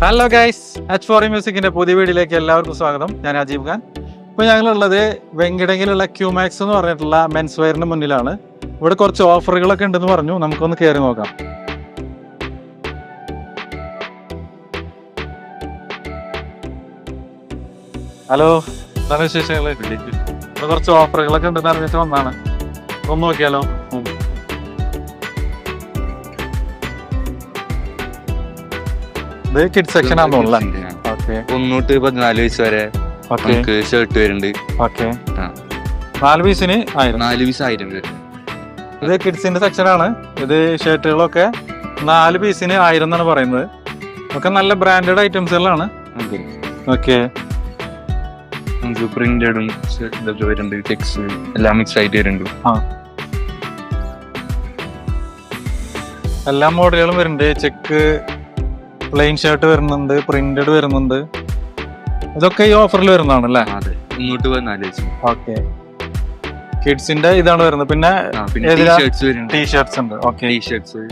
Hello guys, H4E മ്യൂസിക്കിന്റെ പുതിയ വീഡിയോയിലേക്ക് എല്ലാവർക്കും സ്വാഗതം. ഞാൻ അജീബ് ഖാൻ. ഇപ്പോൾ ഞങ്ങളുള്ളത് വെങ്കിടങ്ങിലുള്ള ക്യൂമാക്സ് എന്ന് പറഞ്ഞിട്ടുള്ള മെൻസ് വെയറിന് മുന്നിലാണ്. ഇവിടെ കുറച്ച് ഓഫറുകളൊക്കെ ഉണ്ടെന്ന് പറഞ്ഞു. നമുക്കൊന്ന് കയറി നോക്കാം. ഹലോ, എന്താണ് വിശേഷങ്ങൾ? ഇവിടെ കുറച്ച് ഓഫറുകളൊക്കെ ഉണ്ടെന്ന് അറിഞ്ഞിട്ട് വന്നാണ്. ഒന്ന് നോക്കിയാലോ? ഇത് കിഡ് സെക്ഷൻ ആണെന്നുള്ള 1-14 വയസ്സ് വരെ നമുക്ക് ഷർട്ട് വരുന്നുണ്ട്. 4 പീസിന് 1000. 4 പീസ് 1000 വരും. ഇത് കിഡ്സിന്റെ സെക്ഷൻ ആണ്. ഇത് ഷർട്ടുകളൊക്കെ 4 പീസിന് 1000 എന്നാണ് പറയുന്നത്. ഒക്കെ നല്ല ബ്രാൻഡഡ് ഐറ്റംസുകളാണ്. ഓക്കെ, നമുക്ക് പ്രിന്റഡും ഇതൊക്കെ വരുന്നുണ്ട്. ചെക്സ് എല്ലാം മിക്സ് ആയിട്ട് വരുന്നുണ്ട്. എല്ലാ മോഡലുകളും വരുന്നുണ്ട്. ചെക്ക്, പ്ലെയിൻ ഷർട്ട് വരുന്നുണ്ട്, പ്രിന്റഡ് വരുന്നുണ്ട്. ഇതൊക്കെ ഈ ഓഫറിൽ വരുന്നതാണല്ലേ? അതെ, 1-14 വയസ്സ്. ഓക്കെ, കിഡ്സിന്റെ ഇതാണ് വരുന്നത്. പിന്നെ ടീഷർട്സ് ഉണ്ട്. ഓക്കെ, ടീഷർട്സ്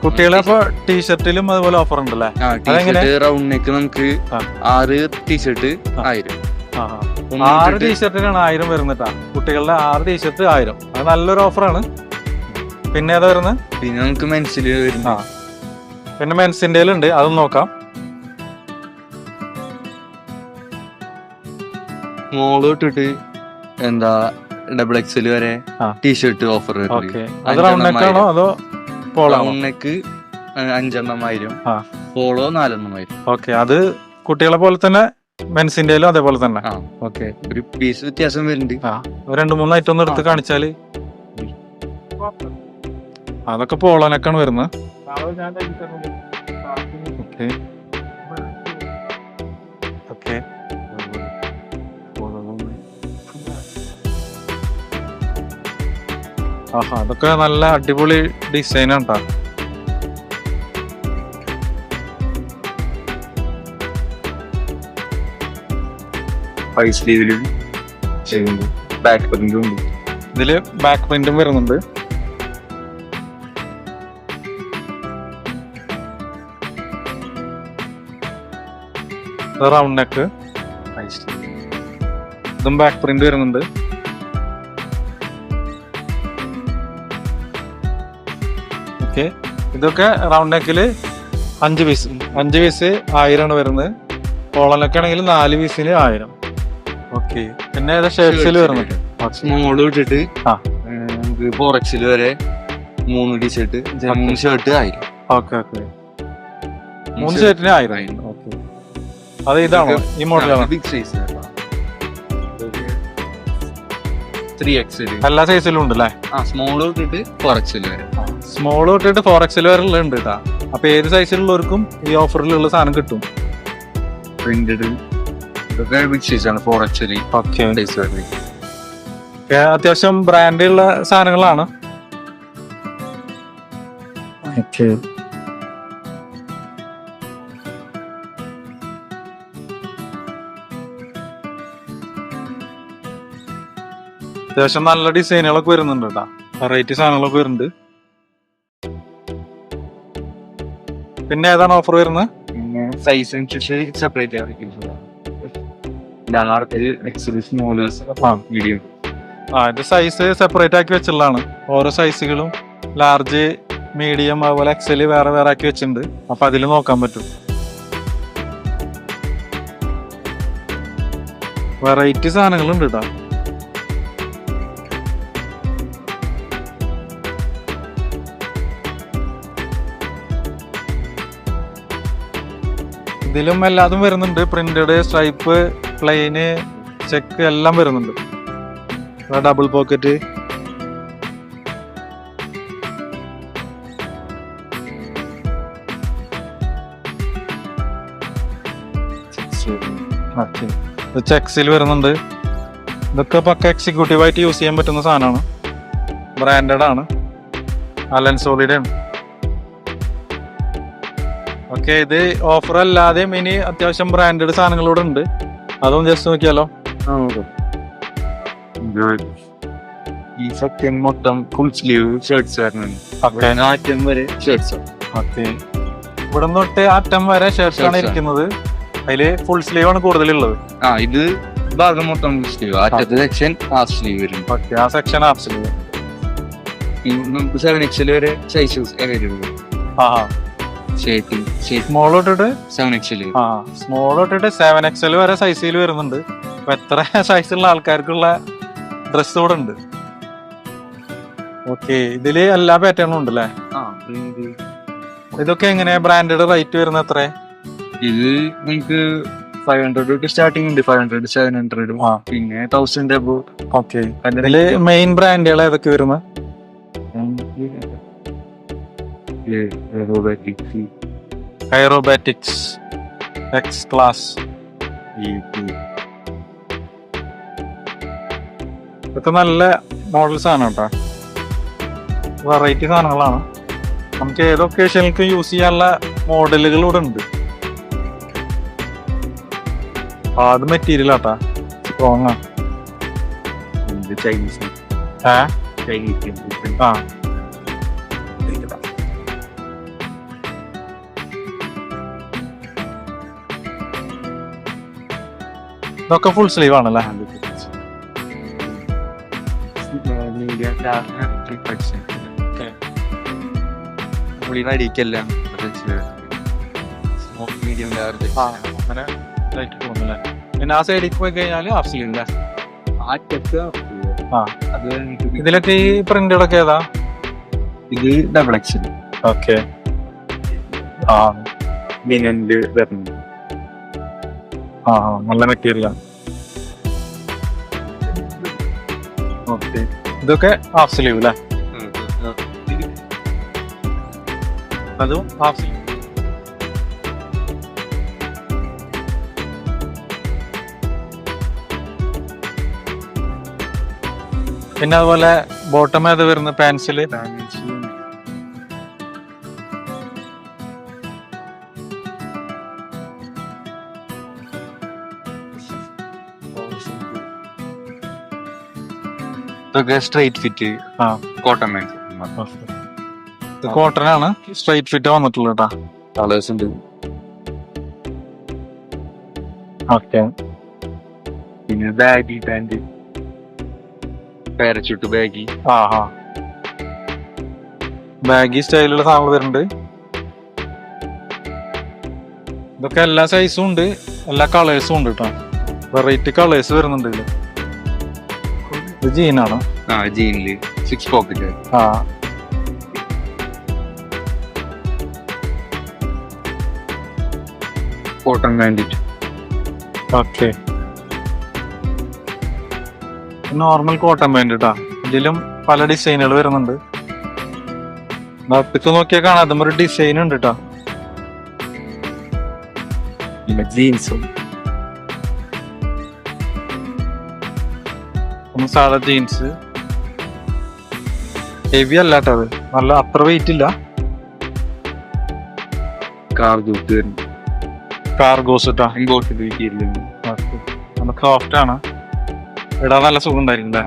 കുട്ടികളെ അപ്പൊ ടീഷർട്ടിലും അതുപോലെ ഓഫർ ഉണ്ടല്ലേ? റൗണ്ട് നെക്ക് നമുക്ക് 6 ടീഷർട്ട് 1000. 6 ടീഷർട്ടിനാണ് 1000 വരുന്നിട്ടാ. കുട്ടികളുടെ 6 ടീഷർട്ട് 1000. അത് നല്ലൊരു ഓഫറാണ്. പിന്നെ ഏതാ വരുന്നത്? പിന്നെ നമുക്ക് മെൻസിൽ വരുന്നു. പിന്നെ മെൻസിന്റെ ഉണ്ട്, അതും നോക്കാം. സ്മോള് തൊട്ടിട്ട് എന്താ XXL വരെ ടീഷർട്ട് ഓഫർ. അത് റൗണ്ട് നെക്ക് ആണോ അതോ polo? Round neck 5 1000, polo 4 okay, അത് കുട്ടികളെ പോലെ തന്നെ മെൻസിന്റെയിലും അതേപോലെ തന്നെ. ഓക്കെ, ഒരു പീസ് വ്യത്യാസം വരുന്നുണ്ട്. 2-3 ഐറ്റം ഒന്ന് എടുത്ത് കാണിച്ചാല്. അതൊക്കെ പോളോനൊക്കെയാണ് വരുന്നത്. അതൊക്കെ നല്ല അടിപൊളി ഡിസൈൻ ആണ് ട്ടോ. ബാക്ക് പ്രിന്റും ഉണ്ട്. ഇതില് ബാക്ക് പ്രിന്റും വരുന്നുണ്ട്. റൗണ്ട് നെക്ക്, ഇതും ബാക്ക് പ്രിന്റ് വരുന്നുണ്ട്. ഓക്കെ, ഇതൊക്കെ റൗണ്ട് നെക്കില് 5 പീസ് 1000 ആണ് വരുന്നത്. കോളനൊക്കെ ആണെങ്കിൽ 4 പീസിന് 1000. ഓക്കെ, പിന്നെ ഏതാ ഷർട്ട്സിൽ വരുന്നുണ്ട്? സ്മോള് ഇട്ടിട്ട് 4XL വരെ 3 ടീഷർട്ട് 3 ഷർട്ട് 1000. ഓക്കെ, 3 ഷർട്ടിന് 1000. ഓക്കെ, അത് ഇതാണോ ഈ മോഡലാണ്? ബിഗ് സൈസ് 3XL എല്ലാ സൈസിലും ഉണ്ട് അല്ലേ? സ്മോള് തൊട്ടിട്ട് 4XL വരെ. സ്മോള് തൊട്ടിട്ട് 4XL വരെ ഉണ്ട് കേട്ടാ. അപ്പൊ ഏത് സൈസിലുള്ളവർക്കും ഈ ഓഫറിലുള്ള സാധനം കിട്ടും. പ്രിന്റഡ് ഇതൊക്കെ ബിഗ് സൈസ് ആണ്. 4XL. ഓക്കെ, അത്യാവശ്യം ബ്രാൻഡുള്ള സാധനങ്ങളാണ്. അത്യാവശ്യം നല്ല ഡിസൈനുകളൊക്കെ വരുന്നുണ്ട് കേട്ടാ. വെറൈറ്റി സാധനങ്ങളൊക്കെ വരുന്നുണ്ട്. പിന്നെ ഏതാണ് ഓഫർ വരുന്നത്? സൈസ് അനുസരിച്ച് സെപ്പറേറ്റ് ആയിരിക്കും. മീഡിയം. ഇത് സൈസ് സെപ്പറേറ്റ് ആക്കി വെച്ചുള്ളതാണ്. ഓരോ സൈസുകളും ലാർജ്, മീഡിയം, അതുപോലെ XL വേറെ വേറെ ആക്കി വെച്ചിട്ടുണ്ട്. അപ്പൊ അതിൽ നോക്കാൻ പറ്റും. വെറൈറ്റി സാധനങ്ങളുണ്ട് കേട്ടോ. ഇതിലും എല്ലാതും വരുന്നുണ്ട്. പ്രിന്റഡ്, സ്ട്രൈപ്പ്, പ്ലെയിന്, ചെക്ക് എല്ലാം വരുന്നുണ്ട്. Double pocket. ചെക്സിൽ വരുന്നുണ്ട്. ഇതൊക്കെ പക്ക എക്സിക്യൂട്ടീവ് ആയിട്ട് യൂസ് ചെയ്യാൻ പറ്റുന്ന സാധനമാണ്. ബ്രാൻഡഡ് ആണ്. അലൻസോളിയുടെ ആണ്. ഓക്കെ, ഇത് ഓഫർ അല്ലാതെയും ഇനി അത്യാവശ്യം ബ്രാൻഡഡ് സാധനങ്ങളൂടെ ഉണ്ട്. അതൊന്ന് ജസ്റ്റ് നോക്കിയാലോ? ഈ സെക്ഷൻ മൊത്തം ഫുൾ സ്ലീവ് ഷർട്ട്സ് വരുന്നുണ്ട്. ഓക്കെ ആറ്റം വരെ ഷർട്ട്സ്. ഓക്കെ. ഇവിടെ തൊട്ട് അറ്റം വരെ ഷർട്ട്സ് ആണ് ഇരിക്കുന്നത്. അതില് ഫുൾ സ്ലീവ് ആണ് കൂടുതലുള്ളത്. ഇത് ഭാഗം മൊത്തം ഫുൾ സ്ലീവ്. ആറ്റത്തെ സെക്ഷൻ ഹാഫ് സ്ലീവ് വരും. ഓക്കെ, ആ സെക്ഷൻ ഹാഫ് സ്ലീവ്. നമുക്ക് 7XL വരെ സൈസസ് അവൈലബിൾ. സ്മോൾ തൊട്ടിട്ട് 7XL. സ്മോൾ തൊട്ടിട്ട് 7XL വരെ സൈസിൽ വരുന്നുണ്ട്. അപ്പൊ എത്ര സൈസുള്ള ആൾക്കാർക്കുള്ള ഡ്രസ് ഇവിടെ ഉണ്ട്. ഓക്കെ, ഇതില് എല്ലാ പാറ്റേണും ഉണ്ട് അല്ലേ? ഇതൊക്കെ എങ്ങനെയാ ബ്രാൻഡഡ് റേറ്റ് വരുന്നത്? എത്ര? ഇത് നമുക്ക് 500 തൊട്ട് സ്റ്റാർട്ടിംഗ് ഉണ്ട്. 500, 700, പിന്നെ 1000 above. ഓക്കെ, ഇതില് മെയിൻ ബ്രാൻഡുകൾ ഏതൊക്കെ വരുന്നത്? Aerobatics, X class. ഇതൊക്കെ നല്ല മോഡൽസ് ആണ് കേട്ടോ. വെറൈറ്റി സാധനങ്ങളാണ്. നമുക്ക് ഏത് ഒക്കേഷനിലേക്ക് യൂസ് ചെയ്യാനുള്ള മോഡലുകൾ ഇവിടെ ഉണ്ട്. അത് മെറ്റീരിയൽ ആട്ടാ, സ്ട്രോങ് ആണ്. ചൈനീസ്. ആ, ഇതൊക്കെ ഫുൾ സ്ലീവ് ആണല്ലേ? അടിക്കെല്ലാം മീഡിയം അങ്ങനെ ഇതായിട്ട് പോകുന്നല്ലേ. പിന്നെ ആ സൈഡിലേക്ക് പോയി കഴിഞ്ഞാല് ഹാഫ് സ്ലീവ് അല്ലേ? അത് ഇതിലൊക്കെ ഈ പ്രിന്റുകളൊക്കെ ഏതാ? ഇത് XXL. ഓക്കെ. ലിനനില് വരുന്നത്. നല്ല മെറ്റീരിയലാണ്. ഓക്കെ, ഇതൊക്കെ ഹാഫ് സ്ലീവ് അല്ലേ? അതും ഹാഫ് സ്ലീവ്. പിന്നെ അതുപോലെ ബോട്ടം ഏത് വരുന്ന? പാൻസില് സ്ട്രൈറ്റ് ഫിറ്റ് കോട്ടൺ. കോട്ടൺ ആണ് സ്ട്രൈറ്റ് ഫിറ്റ് വന്നിട്ടുള്ളത് കേട്ടാ. കളേഴ്സ് ഉണ്ട്. ഓക്കെ, പിന്നെ baggy pant, parachute baggy. Baggy സ്റ്റൈലുള്ള സാധനങ്ങൾ വരുന്നുണ്ട്. ഇതൊക്കെ എല്ലാ സൈസും ഉണ്ട്, എല്ലാ കളേഴ്സും ഉണ്ട് കേട്ടോ. വെറൈറ്റി കളേഴ്സ് വരുന്നുണ്ട് ഇതില്. ഇത് ജീനാണോ? ജീനില് 6 pocket. Cotton pant. Okay, normal cotton pant കേട്ടാ. ഇതിലും പല ഡിസൈനുകൾ വരുന്നുണ്ട്. ഇപ്പൊ നോക്കിയാൽ കാണാം, അതും ഒരു ഡിസൈൻ ഉണ്ട് കേട്ടോ. ജീൻസും സാധാ ജീൻസ്. ഹെവി അല്ല കേട്ടോ, അത് നല്ല അത്ര വെയിറ്റ് ഇല്ല. കാർഗോസ് കേട്ടോ. നമുക്ക് സോഫ്റ്റ് ആണ്, ഇടാൻ നല്ല സുഖം ഉണ്ടായിരിക്കും അല്ലേ?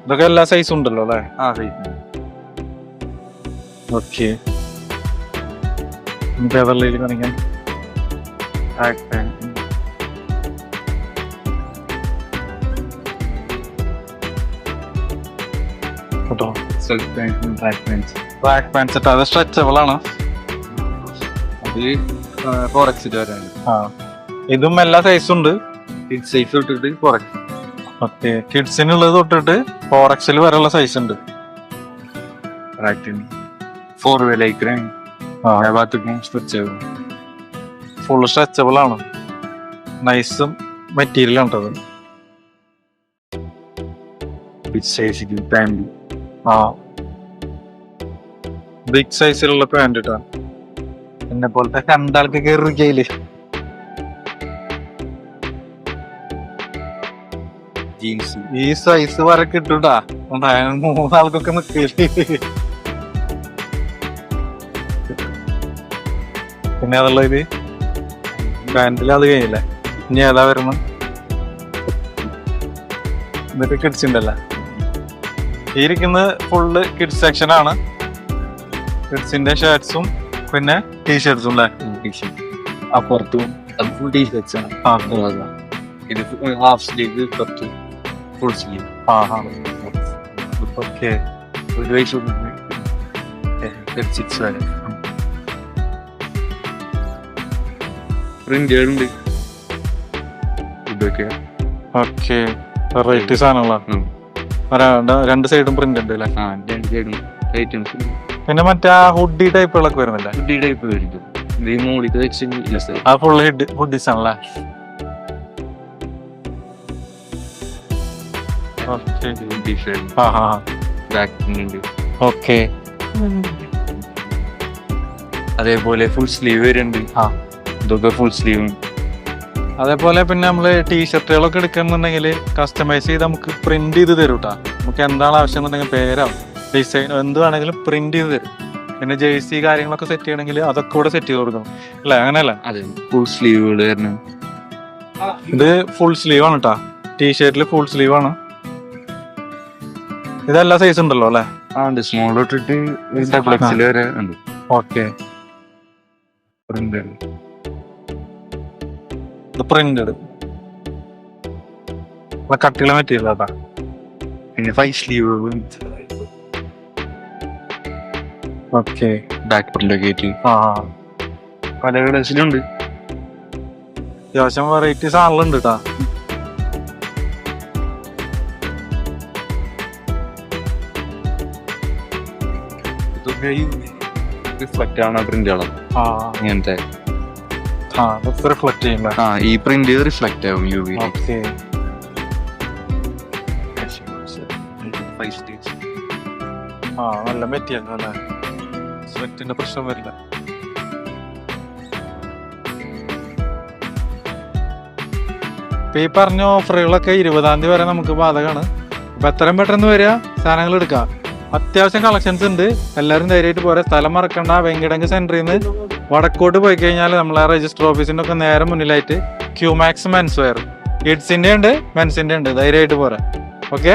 ഇതൊക്കെ എല്ലാ സൈസും ഉണ്ടല്ലോ അല്ലേ? ഓക്കെ, നമുക്ക് ഏതെല്ലാം കാണിക്കാൻ? ട്രാക്ക് പാൻസ് അത് സ്ട്രെച്ചബിൾ ആണ്. ഇതും എല്ലാ സൈസും ഉണ്ട്. സൈസ് തൊട്ടിട്ട് 4X. ഓക്കെ, കിഡ്സിനുള്ളത് തൊട്ടിട്ട് 4XL വരെയുള്ള സൈസ് ഉണ്ട്. ഫുൾ സ്ട്രെച്ചബിൾ ആണ്. നൈസും മെറ്റീരിയൽ ആണ്. ബിഗ് സൈസിലുള്ള പാന്റ് ഇട്ടാ. എന്നെ പോലത്തെ രണ്ടാൾക്ക് കയറിയില്ലേ? ജീൻസ് ഈ സൈസ് വരെ കിട്ടൂട്ടാ. 3 ആൾക്കൊക്കെ നിക്കില്ലേ? പിന്നെ അതുള്ളത് പാന്റിൽ അത് കഴിഞ്ഞില്ലേ? ഇനി ഏതാ വരുന്നത്? ഇതൊക്കെ കിഡ്സിന്റെ അല്ലേ? ഈ ഇരിക്കുന്നത് ഫുള്ള് കിഡ്സ് സെക്ഷൻ ആണ്. കിഡ്സിന്റെ ഷർട്ട്സും പിന്നെ ടീഷർട്ട്സും അല്ലേ? അപ്പുറത്തും അത് ഫുൾ ടീഷർട്സ് ആണ്. ഇത് ഹാഫ് സ്ലീവ്, ഇപ്പുറത്ത് ഫുൾ സ്ലീവ്. ഓക്കെ. ഒരു വയസ്സ് വരെ പ്രിന്റുകളുണ്ട്. ഇതൊക്കെ ഓക്കെ. വെറൈറ്റി സാധനങ്ങളാണ്. രണ്ട് സൈഡും പ്രിന്റ് ഉണ്ട് അല്ലേ? രണ്ട് സൈഡും ഐറ്റംസ്. പിന്നെ മറ്റേ ഹുഡി ടൈപ്പുകളൊക്കെ വരുന്നില്ല? ഹുഡി ടൈപ്പ് വരും. ഇത് ഈ മോളിക്ക് വെച്ച് ആ ഫുൾ ഹുഡീസ് ആണല്ലേ? ഓക്കെ. അതേപോലെ ഫുൾ സ്ലീവ് വരുന്നുണ്ട്. ഇതൊക്കെ ഫുൾ സ്ലീവ്. അതേപോലെ പിന്നെ നമ്മള് ടീഷർട്ടുകളൊക്കെ എടുക്കണമെന്നുണ്ടെങ്കിൽ കസ്റ്റമൈസ് ചെയ്ത് നമുക്ക് പ്രിന്റ് ചെയ്ത് തരും കേട്ടോ. നമുക്ക് എന്താണ് ആവശ്യം എന്നുണ്ടെങ്കിൽ പേരോ ഡിസൈനോ എന്ത് വേണമെങ്കിലും പ്രിന്റ് ചെയ്ത് തരും. പിന്നെ ജേഴ്സി കാര്യങ്ങളൊക്കെ സെറ്റ് ചെയ്യണമെങ്കിൽ അതൊക്കെ കൂടെ സെറ്റ് ചെയ്ത് കൊടുക്കണം അല്ലേ? അങ്ങനെയല്ല? അതെ, ഫുൾ സ്ലീവുകൾ വരുന്നത്. ഇത് ഫുൾ സ്ലീവ് ആണ് കേട്ടോ. ടീഷർട്ടിൽ ഫുൾ സ്ലീവ് ആണ്. ഇതെല്ലാ സൈസ് ഉണ്ടല്ലോ അല്ലേ? സ്മോൾ തൊട്ടിട്ട് ഡബിൾ എക്സൽ വരെ ഉണ്ട്. ഓക്കെ. ഇത് പ്രിന്റഡ് കട്ടിയുള്ള മെറ്റീരിയൽ അതാ. പിന്നെ 5 സ്ലീവ്. ഓക്കെ. ബാക്ക് പ്രിന്റൊക്കെ ആയിട്ട് പല കളേഴ്സിലുണ്ട്. അത്യാവശ്യം വെറൈറ്റി സാധനങ്ങളുണ്ട് കേട്ടാ. ഇതൊക്കെ റിഫ്ലക്റ്റ് ആണ് പ്രിന്റുകളാണ് ഇങ്ങനത്തെ. റിഫ്ലക്ട് ചെയ്യുന്ന ഈ പ്രിന്റ് റിഫ്ലക്റ്റ് ആവും യു വി. ഓക്കെ. നല്ല മെറ്റീരിയൽ അല്ലേ? സ്വെറ്റിന്റെ പ്രശ്നം വരില്ല. ഇപ്പൊ ഈ പറഞ്ഞ ഓഫറുകളൊക്കെ 20-ാം തീയതി വരെ നമുക്ക് ബാധകമാണ്. അപ്പൊ എത്രയും പെട്ടെന്ന് വരിക, സാധനങ്ങൾ എടുക്കാം. അത്യാവശ്യം കളക്ഷൻസ് ഉണ്ട്. എല്ലാവരും ധൈര്യമായിട്ട് പോരാ. സ്ഥലം മറക്കണ്ട. വെങ്കിടങ്ക് സെന്ററിൽ നിന്ന് വടക്കോട്ട് പോയി കഴിഞ്ഞാൽ നമ്മളെ രജിസ്റ്റർ ഓഫീസിന്റെ ഒക്കെ നേരെ മുന്നിലായിട്ട് ക്യൂമാക്സ് മെൻസ് വെയർ, കിഡ്സിന്റെ ഉണ്ട് മെൻസിന്റെ ഉണ്ട്. ധൈര്യമായിട്ട് പോരാ. ഓക്കെ.